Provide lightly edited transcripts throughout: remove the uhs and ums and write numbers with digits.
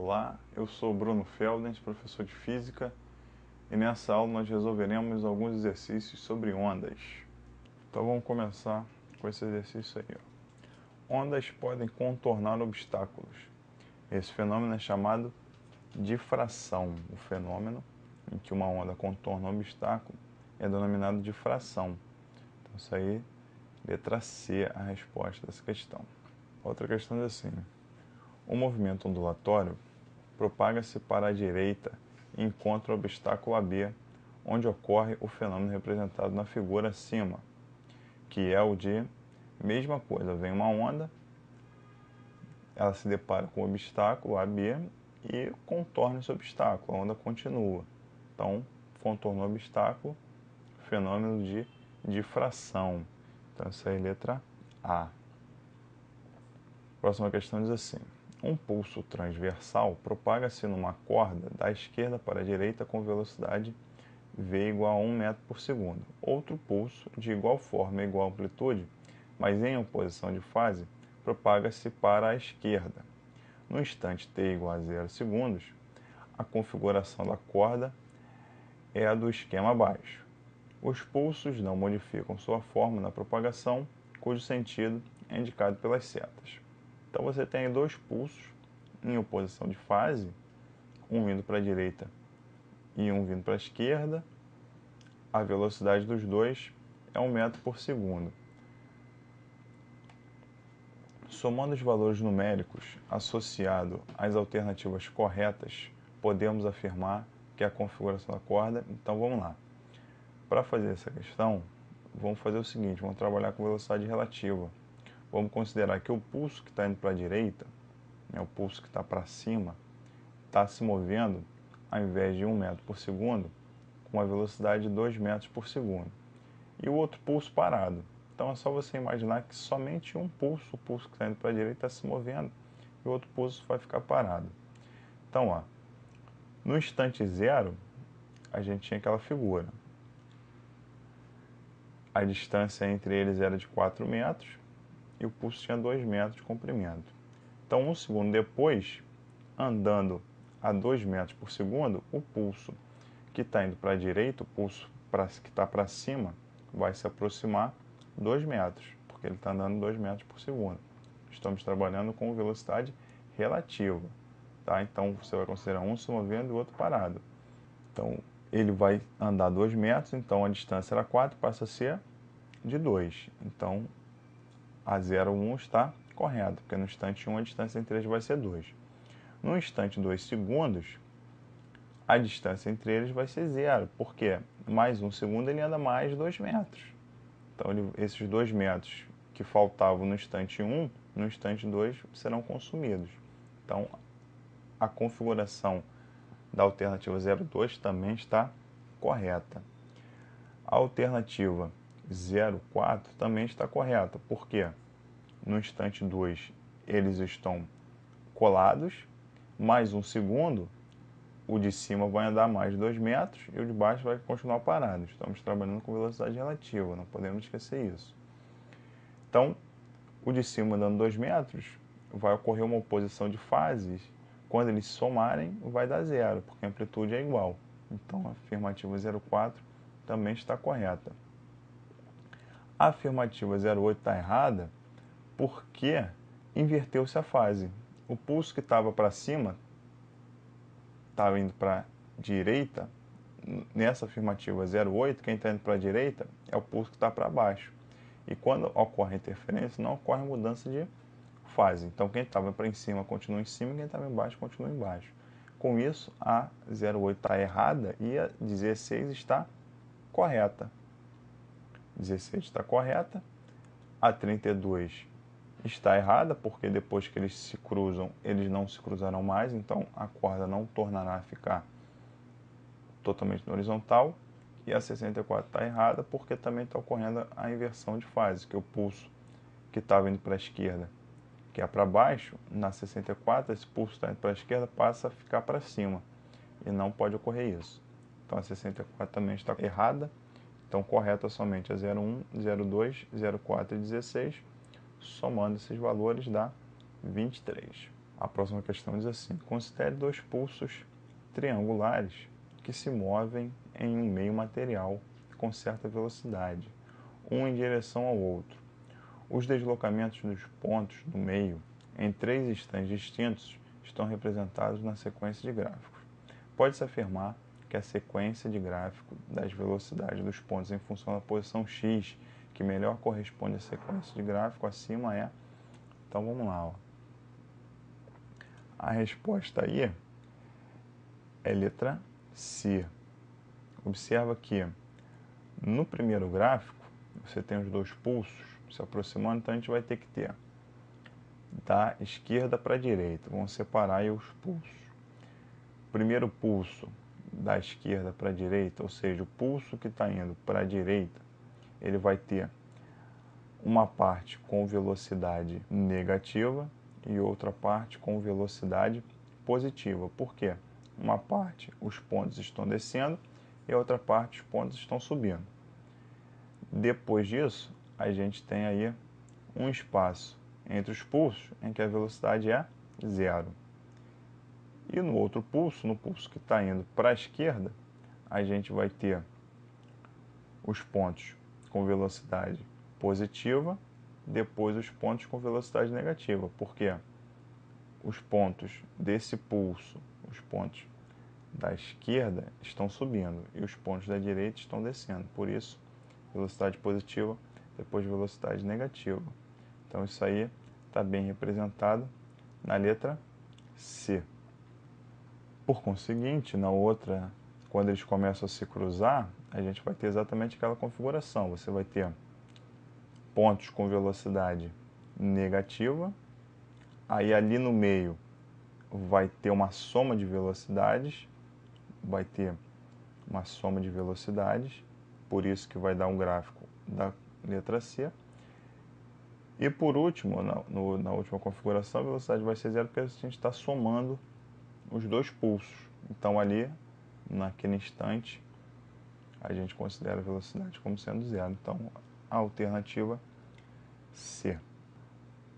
Olá, eu sou Bruno Feldens, professor de Física, e nessa aula nós resolveremos alguns exercícios sobre ondas. Então vamos começar com esse exercício aí. Ondas podem contornar obstáculos. Esse fenômeno é chamado difração. O fenômeno em que uma onda contorna um obstáculo é denominado difração. Então isso aí, letra C, a resposta dessa questão. Outra questão é assim: o movimento ondulatório propaga-se para a direita e encontra o obstáculo AB, onde ocorre o fenômeno representado na figura acima, que é o de mesma coisa. Vem uma onda, ela se depara com o obstáculo AB e contorna esse obstáculo, a onda continua. Então, contornou o obstáculo, fenômeno de difração. Então, essa é a letra A. Próxima questão diz assim: um pulso transversal propaga-se numa corda da esquerda para a direita com velocidade v igual a 1 metro por segundo. Outro pulso, de igual forma e igual amplitude, mas em oposição de fase, propaga-se para a esquerda. No instante t igual a 0 segundos, a configuração da corda é a do esquema abaixo. Os pulsos não modificam sua forma na propagação, cujo sentido é indicado pelas setas. Então você tem dois pulsos em oposição de fase, um vindo para a direita e um vindo para a esquerda. A velocidade dos dois é 1 metro por segundo. Somando os valores numéricos associado às alternativas corretas, podemos afirmar que é a configuração da corda. Então vamos lá. Para fazer essa questão, vamos fazer o seguinte: vamos trabalhar com velocidade relativa. Vamos considerar que o pulso que está indo para a direita, o pulso que está para cima, está se movendo, ao invés de 1 metro por segundo, com uma velocidade de 2 metros por segundo. E o outro pulso parado. Então é só você imaginar que somente um pulso, o pulso que está indo para a direita, está se movendo, e o outro pulso vai ficar parado. Então, ó, no instante zero, a gente tinha aquela figura. A distância entre eles era de 4 metros, e o pulso tinha 2 metros de comprimento. Então, um segundo depois, andando a 2 metros por segundo, o pulso que está indo para a direita, o pulso que está para cima, vai se aproximar 2 metros, porque ele está andando 2 metros por segundo. Estamos trabalhando com velocidade relativa. Tá? Então, você vai considerar um se movendo e o outro parado. Então, ele vai andar 2 metros, então a distância era 4, passa a ser de 2. Então, a 0,1 está correto, porque no instante 1 a distância entre eles vai ser 2. No instante 2 segundos, a distância entre eles vai ser 0, porque mais 1 segundo ele anda mais 2 metros. Então, esses 2 metros que faltavam no instante 1, no instante 2 serão consumidos. Então, a configuração da alternativa 0,2 também está correta. A alternativa 0,4 também está correta. Por quê? No instante 2 eles estão colados, mais 1 segundo, o de cima vai andar mais 2 metros e o de baixo vai continuar parado. Estamos trabalhando com velocidade relativa, não podemos esquecer isso. Então, o de cima andando 2 metros, vai ocorrer uma oposição de fases. Quando eles somarem, vai dar 0, porque a amplitude é igual. Então, a afirmativa 0,4 também está correta. A afirmativa 0,8 está errada porque inverteu-se a fase. O pulso que estava para cima estava indo para a direita. Nessa afirmativa 0,8, quem está indo para a direita é o pulso que está para baixo. E quando ocorre interferência, não ocorre mudança de fase. Então, quem estava para em cima continua em cima e quem estava embaixo continua embaixo. Com isso, a 0,8 está errada e a 16 está correta. 16 está correta. A 32 está errada, porque depois que eles se cruzam, eles não se cruzarão mais, então a corda não tornará a ficar totalmente na horizontal. E a 64 está errada, porque também está ocorrendo a inversão de fase, que o pulso que estava indo para a esquerda, que é para baixo, na 64, esse pulso está indo para a esquerda, passa a ficar para cima, e não pode ocorrer isso. Então a 64 também está errada, então correta somente a 0,1, 0,2, 0,4 e 16, somando esses valores dá 23. A próxima questão diz assim: considere dois pulsos triangulares que se movem em um meio material com certa velocidade, um em direção ao outro. Os deslocamentos dos pontos do meio em três instantes distintos estão representados na sequência de gráficos. Pode-se afirmar que a sequência de gráfico das velocidades dos pontos em função da posição x, que melhor corresponde à sequência de gráfico acima, é... Então vamos lá. A resposta aí é letra C. Observa que no primeiro gráfico você tem os dois pulsos se aproximando, então a gente vai ter que ter da esquerda para a direita. Vamos separar aí os pulsos. O primeiro pulso da esquerda para a direita, ou seja, o pulso que está indo para a direita, ele vai ter uma parte com velocidade negativa e outra parte com velocidade positiva. Por quê? Uma parte os pontos estão descendo e a outra parte os pontos estão subindo. Depois disso, a gente tem aí um espaço entre os pulsos em que a velocidade é zero. E no outro pulso, no pulso que está indo para a esquerda, a gente vai ter os pontos com velocidade positiva, depois os pontos com velocidade negativa. Por quê? Os pontos desse pulso, os pontos da esquerda estão subindo e os pontos da direita estão descendo. Por isso, velocidade positiva, depois velocidade negativa. Então isso aí está bem representado na letra C. Por conseguinte, na outra, quando eles começam a se cruzar, a gente vai ter exatamente aquela configuração. Você vai ter pontos com velocidade negativa, aí ali no meio vai ter uma soma de velocidades, por isso que vai dar um gráfico da letra C. E por último, na última configuração, a velocidade vai ser zero porque a gente está somando os dois pulsos. Então ali, naquele instante, a gente considera a velocidade como sendo zero. Então, a alternativa C.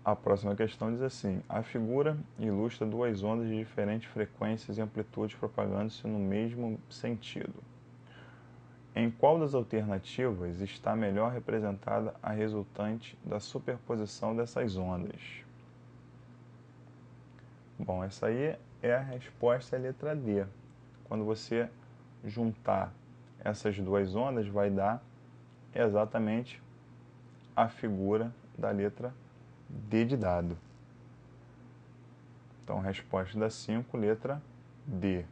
A próxima questão diz assim: a figura ilustra duas ondas de diferentes frequências e amplitudes propagando-se no mesmo sentido. Em qual das alternativas está melhor representada a resultante da superposição dessas ondas? Bom, essa aí é a resposta, é a letra D. Quando você juntar essas duas ondas, vai dar exatamente a figura da letra D de dado. Então, resposta da 5, letra D.